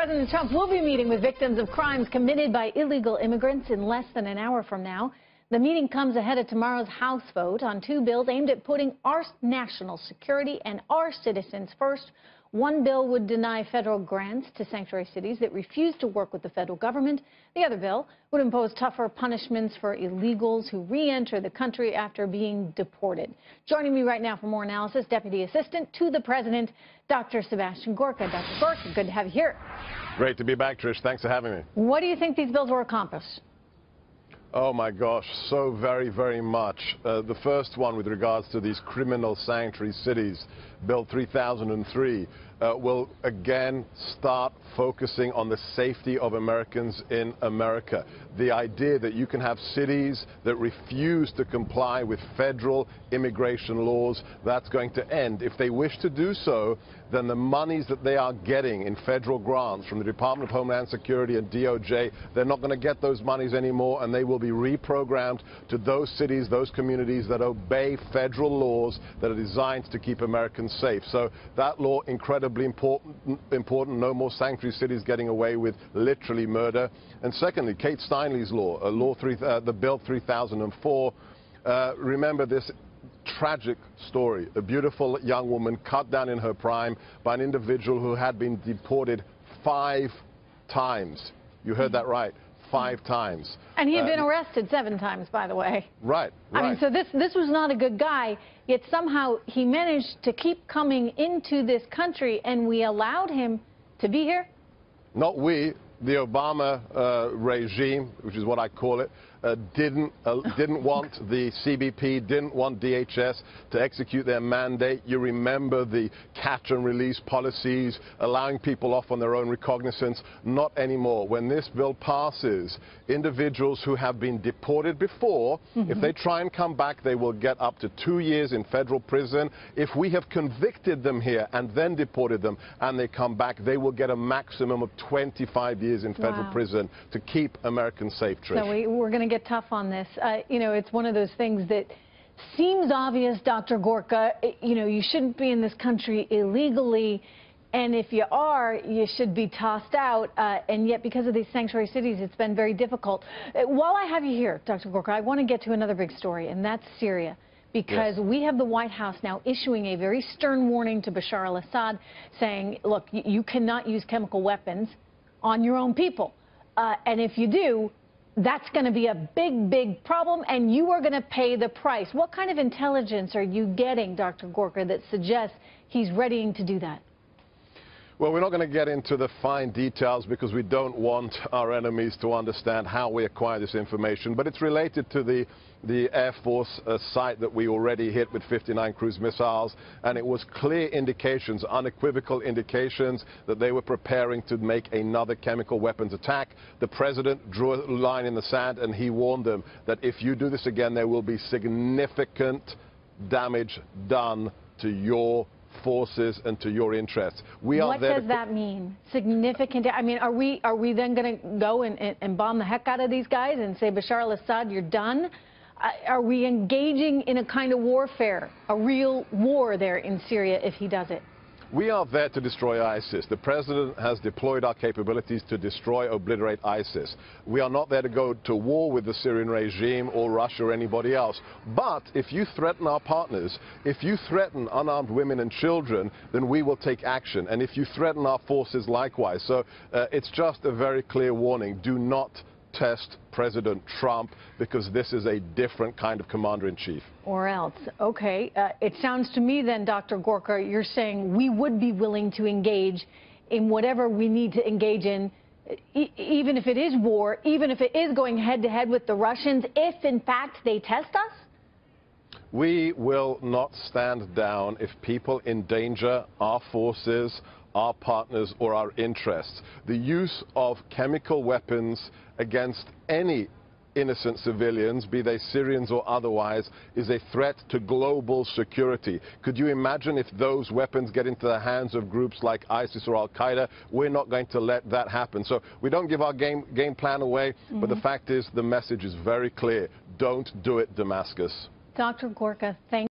President Trump will be meeting with victims of crimes committed by illegal immigrants in less than an hour from now. The meeting comes ahead of tomorrow's House vote on two bills aimed at putting our national security and our citizens first. One bill would deny federal grants to sanctuary cities that refuse to work with the federal government. The other bill would impose tougher punishments for illegals who re-enter the country after being deported. Joining me right now for more analysis, Deputy Assistant to the President, Dr. Sebastian Gorka. Dr. Gorka, good to have you here. Great to be back, Trish. Thanks for having me. What do you think these bills will accomplish? Oh, my gosh, so very, very much. The first one with regards to these criminal sanctuary cities, Bill 3003, will again start focusing on the safety of Americans in America. The idea that you can have cities that refuse to comply with federal immigration laws, that's going to end. If they wish to do so, then the monies that they are getting in federal grants from the Department of Homeland Security and DOJ, they're not going to get those monies anymore, and they will be reprogrammed to those cities, those communities that obey federal laws that are designed to keep Americans safe. So that law, incredibly important. No more sanctuary cities getting away with literally murder. And secondly, Kate Steinle's law, the Bill 3004. Remember this tragic story. A beautiful young woman cut down in her prime by an individual who had been deported 5 times. You heard that right. 5 times. And he had been arrested 7 times, by the way. Right. I mean, so this was not a good guy, yet somehow he managed to keep coming into this country, and we allowed him to be here? Not we. The Obama regime, which is what I call it, didn't want the CBP, didn't want DHS to execute their mandate. You remember the catch and release policies, allowing people off on their own recognizance. Not anymore. When this bill passes, individuals who have been deported before, if they try and come back, they will get up to 2 years in federal prison. If we have convicted them here and then deported them and they come back, they will get a maximum of 25 years in federal prison to keep Americans safe, Trish. So we're going to get tough on this. You know, it's one of those things that seems obvious, Dr. Gorka. You know, you shouldn't be in this country illegally, and if you are, you should be tossed out. And yet, because of these sanctuary cities, it's been very difficult. While I have you here, Dr. Gorka, I want to get to another big story, and that's Syria. Because we have the White House now issuing a very stern warning to Bashar al-Assad, saying, look, you cannot use chemical weapons on your own people. And if you do, that's going to be a big, big problem, and you are going to pay the price. What kind of intelligence are you getting, Dr. Gorka, that suggests he's readying to do that? Well, we're not going to get into the fine details because we don't want our enemies to understand how we acquire this information, but it's related to the Air Force site that we already hit with 59 cruise missiles, and it was clear indications, unequivocal indications, that they were preparing to make another chemical weapons attack. The president drew a line in the sand, and he warned them that if you do this again, there will be significant damage done to your forces and to your interests. What does that mean? Significant? I mean, are we then going to go and bomb the heck out of these guys and say, Bashar al-Assad, you're done? Are we engaging in a kind of warfare, a real war there in Syria if he does it? We are there to destroy ISIS. The president has deployed our capabilities to destroy, obliterate ISIS. We are not there to go to war with the Syrian regime or Russia or anybody else. But if you threaten our partners, if you threaten unarmed women and children, then we will take action. And if you threaten our forces, likewise. So it's just a very clear warning. Do not test President Trump, because this is a different kind of commander-in-chief. Or else. Okay. It sounds to me then, Dr. Gorka, you're saying we would be willing to engage in whatever we need to engage in, even if it is war, even if it is going head-to-head with the Russians, if in fact they test us? We will not stand down if people endanger our forces, our partners, or our interests. The use of chemical weapons against any innocent civilians, be they Syrians or otherwise, is a threat to global security. Could you imagine if those weapons get into the hands of groups like ISIS or Al-Qaeda? We're not going to let that happen. So we don't give our game plan away, but the fact is the message is very clear. Don't do it, Damascus. Dr. Gorka, thank you.